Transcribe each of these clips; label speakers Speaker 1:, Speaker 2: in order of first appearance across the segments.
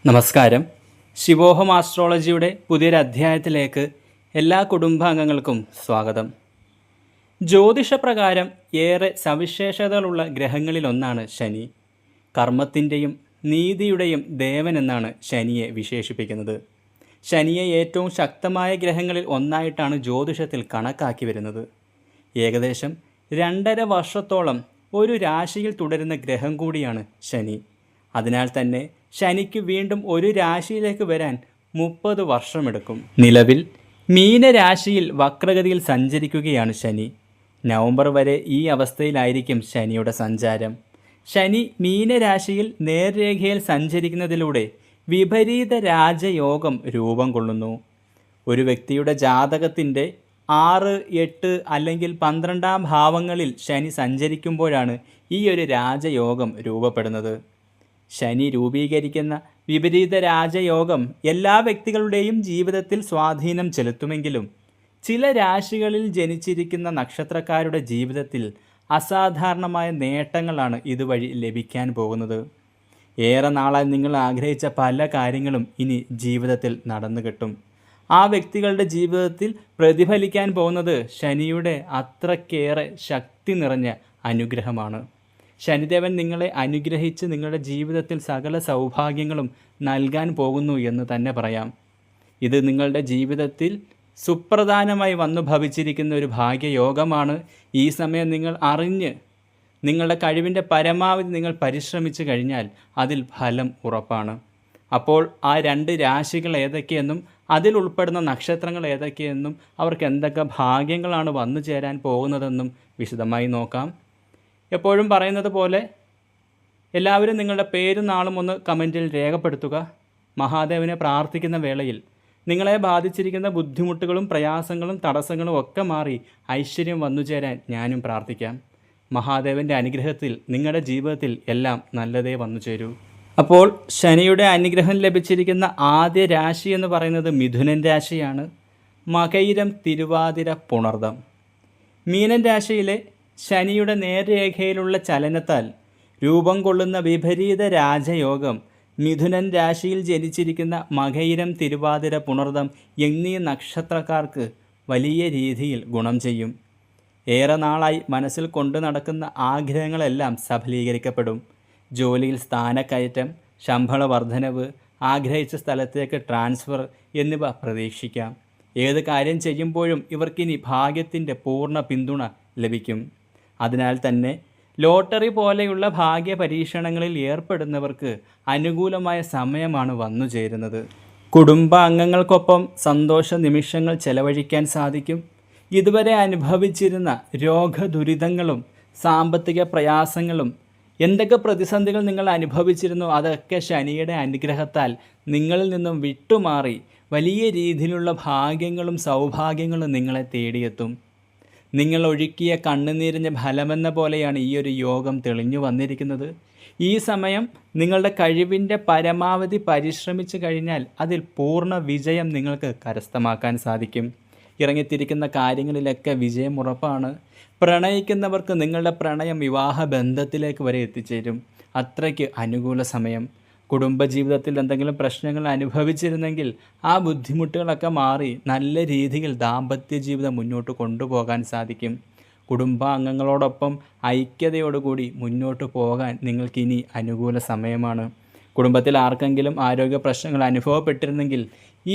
Speaker 1: നമസ്കാരം. ശിവോഹം ആസ്ട്രോളജിയുടെ പുതിയൊരു അധ്യായത്തിലേക്ക് എല്ലാ കുടുംബാംഗങ്ങൾക്കും സ്വാഗതം. ജ്യോതിഷപ്രകാരം ഏറെ സവിശേഷതകളുള്ള ഗ്രഹങ്ങളിലൊന്നാണ് ശനി. കർമ്മത്തിൻ്റെയും നീതിയുടെയും ദേവൻ എന്നാണ് ശനിയെ വിശേഷിപ്പിക്കുന്നത്. ശനിയെ ഏറ്റവും ശക്തമായ ഗ്രഹങ്ങളിൽ ഒന്നായിട്ടാണ് ജ്യോതിഷത്തിൽ കണക്കാക്കി വരുന്നത്. ഏകദേശം 2.5 വർഷത്തോളം ഒരു രാശിയിൽ തുടരുന്ന ഗ്രഹം കൂടിയാണ് ശനി. അതിനാൽ തന്നെ ശനിക്ക് വീണ്ടും ഒരു രാശിയിലേക്ക് വരാൻ 30 വർഷമെടുക്കും. നിലവിൽ മീനരാശിയിൽ വക്രഗതിയിൽ സഞ്ചരിക്കുകയാണ് ശനി. നവംബർ വരെ ഈ അവസ്ഥയിലായിരിക്കും ശനിയുടെ സഞ്ചാരം. ശനി മീനരാശിയിൽ നേർരേഖയിൽ സഞ്ചരിക്കുന്നതിലൂടെ വിപരീത രാജയോഗം രൂപം കൊള്ളുന്നു. ഒരു വ്യക്തിയുടെ ജാതകത്തിൻ്റെ 6, 8 അല്ലെങ്കിൽ 12 ഭാവങ്ങളിൽ ശനി സഞ്ചരിക്കുമ്പോഴാണ് ഈ ഒരു രാജയോഗം രൂപപ്പെടുന്നത്. ശനി രൂപീകരിക്കുന്ന വിപരീത രാജയോഗം എല്ലാ വ്യക്തികളുടെയും ജീവിതത്തിൽ സ്വാധീനം ചെലുത്തുമെങ്കിലും ചില രാശികളിൽ ജനിച്ചിരിക്കുന്ന നക്ഷത്രക്കാരുടെ ജീവിതത്തിൽ അസാധാരണമായ നേട്ടങ്ങളാണ് ഇതുവഴി ലഭിക്കാൻ പോകുന്നത്. ഏറെ നാളായി നിങ്ങൾ ആഗ്രഹിച്ച പല കാര്യങ്ങളും ഇനി ജീവിതത്തിൽ നടന്നു കിട്ടും. ആ വ്യക്തികളുടെ ജീവിതത്തിൽ പ്രതിഫലിക്കാൻ പോകുന്നത് ശനിയുടെ അത്രക്കേറെ ശക്തി നിറഞ്ഞ അനുഗ്രഹമാണ്. ശനിദേവൻ നിങ്ങളെ അനുഗ്രഹിച്ച് നിങ്ങളുടെ ജീവിതത്തിൽ സകല സൗഭാഗ്യങ്ങളും നൽകാൻ പോകുന്നു എന്ന് തന്നെ പറയാം. ഇത് നിങ്ങളുടെ ജീവിതത്തിൽ സുപ്രധാനമായി വന്നു ഭവിച്ചിരിക്കുന്ന ഒരു ഭാഗ്യയോഗമാണ്. ഈ സമയം നിങ്ങൾ അറിഞ്ഞ് നിങ്ങളുടെ കഴിവിൻ്റെ പരമാവധി നിങ്ങൾ പരിശ്രമിച്ചു കഴിഞ്ഞാൽ അതിൽ ഫലം ഉറപ്പാണ്. അപ്പോൾ ആ 2 രാശികൾ ഏതൊക്കെയെന്നും അതിൽ ഉൾപ്പെടുന്ന നക്ഷത്രങ്ങൾ ഏതൊക്കെയെന്നും അവർക്ക് എന്തൊക്കെ ഭാഗ്യങ്ങളാണ് വന്നു ചേരാൻ പോകുന്നതെന്നും വിശദമായി നോക്കാം. എപ്പോഴും പറയുന്നത് പോലെ എല്ലാവരും നിങ്ങളുടെ പേരും നാളും ഒന്ന് കമൻറ്റിൽ രേഖപ്പെടുത്തുക. മഹാദേവനെ പ്രാർത്ഥിക്കുന്ന വേളയിൽ നിങ്ങളെ ബാധിച്ചിരിക്കുന്ന ബുദ്ധിമുട്ടുകളും പ്രയാസങ്ങളും തടസ്സങ്ങളും ഒക്കെ മാറി ഐശ്വര്യം വന്നു ചേരാൻ ഞാനും പ്രാർത്ഥിക്കാം. മഹാദേവൻ്റെ അനുഗ്രഹത്തിൽ നിങ്ങളുടെ ജീവിതത്തിൽ എല്ലാം നല്ലതേ വന്നു ചേരൂ. അപ്പോൾ ശനിയുടെ അനുഗ്രഹം ലഭിച്ചിരിക്കുന്ന ആദ്യ രാശി എന്ന് പറയുന്നത് മിഥുനൻ രാശിയാണ്. മകയിരം, തിരുവാതിര, പുണർദം. മീനൻ രാശിയിലെ ശനിയുടെ നേർരേഖയിലുള്ള ചലനത്താൽ രൂപം കൊള്ളുന്ന വിപരീത രാജയോഗം മിഥുനൻ രാശിയിൽ ജനിച്ചിരിക്കുന്ന മകയിരം, തിരുവാതിര, പുണർദം എന്നീ നക്ഷത്രക്കാർക്ക് വലിയ രീതിയിൽ ഗുണം ചെയ്യും. ഏറെ നാളായി മനസ്സിൽ കൊണ്ടു നടക്കുന്ന ആഗ്രഹങ്ങളെല്ലാം സഫലീകരിക്കപ്പെടും. ജോലിയിൽ സ്ഥാനക്കയറ്റം, ശമ്പള വർധനവ്, ആഗ്രഹിച്ച സ്ഥലത്തേക്ക് ട്രാൻസ്ഫർ എന്നിവ പ്രതീക്ഷിക്കാം. ഏത് കാര്യം ചെയ്യുമ്പോഴും ഇവർക്കിനി ഭാഗ്യത്തിൻ്റെ പൂർണ്ണ പിന്തുണ ലഭിക്കും. അതിനാൽ തന്നെ ലോട്ടറി പോലെയുള്ള ഭാഗ്യ പരീക്ഷണങ്ങളിൽ ഏർപ്പെടുന്നവർക്ക് അനുകൂലമായ സമയമാണ് വന്നു ചേരുന്നത്. കുടുംബാംഗങ്ങൾക്കൊപ്പം സന്തോഷ നിമിഷങ്ങൾ ചെലവഴിക്കാൻ സാധിക്കും. ഇതുവരെ അനുഭവിച്ചിരുന്ന രോഗദുരിതങ്ങളും സാമ്പത്തിക പ്രയാസങ്ങളും എന്തൊക്കെ പ്രതിസന്ധികൾ നിങ്ങൾ അനുഭവിച്ചിരുന്നു അതൊക്കെ ശനിയുടെ അനുഗ്രഹത്താൽ നിങ്ങളിൽ നിന്നും വിട്ടുമാറി വലിയ രീതിയിലുള്ള ഭാഗ്യങ്ങളും സൗഭാഗ്യങ്ങളും നിങ്ങളെ തേടിയെത്തും. നിങ്ങൾ ഒഴുക്കിയ കണ്ണുനീരിൻ്റെ ഫലമെന്ന പോലെയാണ് ഈ ഒരു യോഗം തെളിഞ്ഞു വന്നിരിക്കുന്നത്. ഈ സമയം നിങ്ങളുടെ കഴിവിൻ്റെ പരമാവധി പരിശ്രമിച്ചു കഴിഞ്ഞാൽ അതിൽ പൂർണ്ണ വിജയം നിങ്ങൾക്ക് കരസ്ഥമാക്കാൻ സാധിക്കും. ഇറങ്ങിത്തിരിക്കുന്ന കാര്യങ്ങളിലൊക്കെ വിജയം ഉറപ്പാണ്. പ്രണയിക്കുന്നവർക്ക് നിങ്ങളുടെ പ്രണയം വിവാഹ ബന്ധത്തിലേക്ക് വരെ എത്തിച്ചേരും. അത്രയ്ക്ക് അനുകൂല സമയം. കുടുംബജീവിതത്തിൽ എന്തെങ്കിലും പ്രശ്നങ്ങൾ അനുഭവിച്ചിരുന്നെങ്കിൽ ആ ബുദ്ധിമുട്ടുകളൊക്കെ മാറി നല്ല രീതിയിൽ ദാമ്പത്യ ജീവിതം മുന്നോട്ട് കൊണ്ടുപോകാൻ സാധിക്കും. കുടുംബാംഗങ്ങളോടൊപ്പം ഐക്യതയോടുകൂടി മുന്നോട്ട് പോകാൻ നിങ്ങൾക്കിനി അനുകൂല സമയമാണ്. കുടുംബത്തിൽ ആർക്കെങ്കിലും ആരോഗ്യ പ്രശ്നങ്ങൾ അനുഭവപ്പെട്ടിരുന്നെങ്കിൽ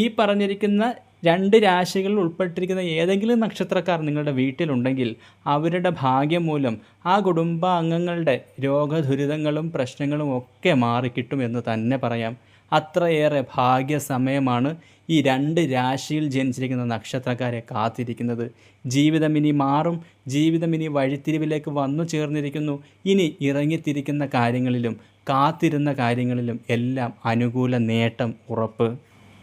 Speaker 1: ഈ പറഞ്ഞിരിക്കുന്ന 2 രാശികളിൽ ഉൾപ്പെട്ടിരിക്കുന്ന ഏതെങ്കിലും നക്ഷത്രക്കാർ നിങ്ങളുടെ വീട്ടിലുണ്ടെങ്കിൽ അവരുടെ ഭാഗ്യം മൂലം ആ കുടുംബാംഗങ്ങളുടെ രോഗദുരിതങ്ങളും പ്രശ്നങ്ങളും ഒക്കെ മാറിക്കിട്ടുമെന്ന് തന്നെ പറയാം. അത്രയേറെ ഭാഗ്യസമയമാണ് ഈ 2 രാശിയിൽ ജനിച്ചിരിക്കുന്ന നക്ഷത്രക്കാരെ കാത്തിരിക്കുന്നത്. ജീവിതം ഇനി മാറും. ജീവിതം ഇനി വഴിത്തിരിവിലേക്ക് വന്നു ചേർന്നിരിക്കുന്നു. ഇനി ഇറങ്ങിത്തിരിക്കുന്ന കാര്യങ്ങളിലും കാത്തിരുന്ന കാര്യങ്ങളിലും എല്ലാം അനുകൂല നേട്ടം ഉറപ്പ്.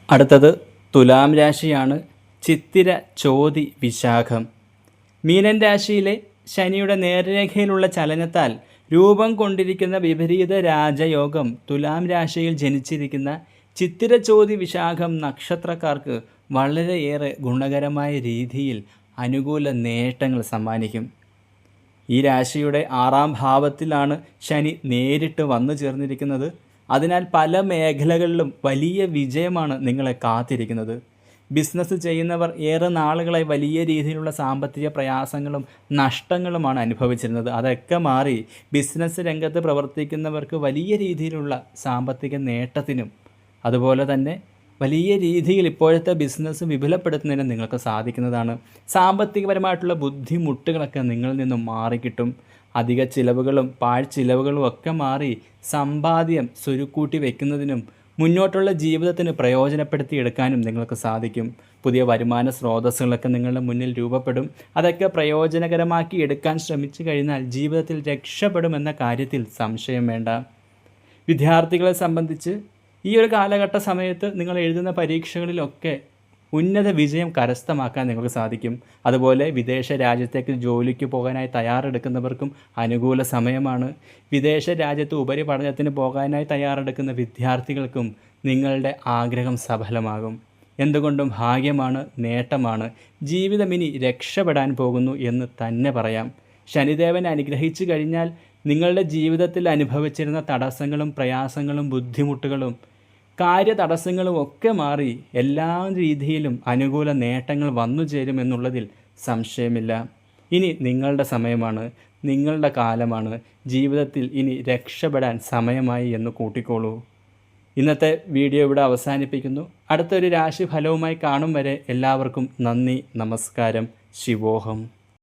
Speaker 1: അടുത്തത് തുലാം രാശിയാണ്. ചിത്തിര, ചോതി, വിശാഖം. മീനൻ രാശിയിലെ ശനിയുടെ നേർരേഖയിലുള്ള ചലനത്താൽ രൂപം കൊണ്ടിരിക്കുന്ന വിപരീത രാജയോഗം തുലാം രാശിയിൽ ജനിച്ചിരിക്കുന്ന ചിത്തിര, ചോതി, വിശാഖം നക്ഷത്രക്കാർക്ക് വളരെയേറെ ഗുണകരമായ രീതിയിൽ അനുകൂല നേട്ടങ്ങൾ സമ്മാനിക്കും. ഈ രാശിയുടെ 6ാം ഭാവത്തിലാണ് ശനി നേരിട്ട് വന്നു ചേർന്നിരിക്കുന്നത്. അതിനാൽ പല മേഖലകളിലും വലിയ വിജയമാണ് നിങ്ങളെ കാത്തിരിക്കുന്നത്. ബിസിനസ് ചെയ്യുന്നവർ ഏറെ നാളുകളായി വലിയ രീതിയിലുള്ള സാമ്പത്തിക പ്രയാസങ്ങളും നഷ്ടങ്ങളുമാണ് അനുഭവിച്ചിരുന്നത്. അതൊക്കെ മാറി ബിസിനസ് രംഗത്ത് പ്രവർത്തിക്കുന്നവർക്ക് വലിയ രീതിയിലുള്ള സാമ്പത്തിക നേട്ടത്തിനും അതുപോലെ തന്നെ വലിയ രീതിയിൽ ഇപ്പോഴത്തെ ബിസിനസ് വിപുലപ്പെടുത്തുന്നതിന് നിങ്ങൾക്ക് സാധിക്കുന്നതാണ്. സാമ്പത്തികപരമായിട്ടുള്ള ബുദ്ധിമുട്ടുകളൊക്കെ നിങ്ങളിൽ നിന്നും മാറിക്കിട്ടും. അധിക ചിലവുകളും പാഴ്ചിലവുകളും ഒക്കെ മാറി സമ്പാദ്യം സ്വരുക്കൂട്ടി വയ്ക്കുന്നതിനും മുന്നോട്ടുള്ള ജീവിതത്തിന് പ്രയോജനപ്പെടുത്തിയെടുക്കാനും നിങ്ങൾക്ക് സാധിക്കും. പുതിയ വരുമാന സ്രോതസ്സുകളൊക്കെ നിങ്ങളുടെ മുന്നിൽ രൂപപ്പെടും. അതൊക്കെ പ്രയോജനകരമാക്കി എടുക്കാൻ ശ്രമിച്ചു കഴിഞ്ഞാൽ ജീവിതത്തിൽ രക്ഷപ്പെടുമെന്ന കാര്യത്തിൽ സംശയം വേണ്ട. വിദ്യാർത്ഥികളെ സംബന്ധിച്ച് ഈ ഒരു കാലഘട്ട സമയത്ത് നിങ്ങൾ എഴുതുന്ന പരീക്ഷകളിലൊക്കെ ഉന്നത വിജയം കരസ്ഥമാക്കാൻ നിങ്ങൾക്ക് സാധിക്കും. അതുപോലെ വിദേശ രാജ്യത്തേക്ക് ജോലിക്ക് പോകാനായി തയ്യാറെടുക്കുന്നവർക്കും അനുകൂല സമയമാണ്. വിദേശ രാജ്യത്ത് ഉപരിപഠനത്തിന് പോകാനായി തയ്യാറെടുക്കുന്ന വിദ്യാർത്ഥികൾക്കും നിങ്ങളുടെ ആഗ്രഹം സഫലമാകും. എന്തുകൊണ്ടും ഭാഗ്യമാണ്, നേട്ടമാണ്. ജീവിതം ഇനി രക്ഷപ്പെടാൻ പോകുന്നു എന്ന് തന്നെ പറയാം. ശനിദേവൻ അനുഗ്രഹിച്ചു കഴിഞ്ഞാൽ നിങ്ങളുടെ ജീവിതത്തിൽ അനുഭവിച്ചിരുന്ന തടസ്സങ്ങളും പ്രയാസങ്ങളും ബുദ്ധിമുട്ടുകളും കാര്യതടസ്സങ്ങളും ഒക്കെ മാറി എല്ലാ രീതിയിലും അനുകൂല നേട്ടങ്ങൾ വന്നു ചേരുമെന്നുള്ളതിൽ സംശയമില്ല. ഇനി നിങ്ങളുടെ സമയമാണ്, നിങ്ങളുടെ കാലമാണ്. ജീവിതത്തിൽ ഇനി രക്ഷപ്പെടാൻ സമയമായി എന്ന് കൂട്ടിക്കോളൂ. ഇന്നത്തെ വീഡിയോ ഇവിടെ അവസാനിപ്പിക്കുന്നു. അടുത്തൊരു രാശിഫലവുമായി കാണും വരെ എല്ലാവർക്കും നന്ദി, നമസ്കാരം. ശിവോഹം.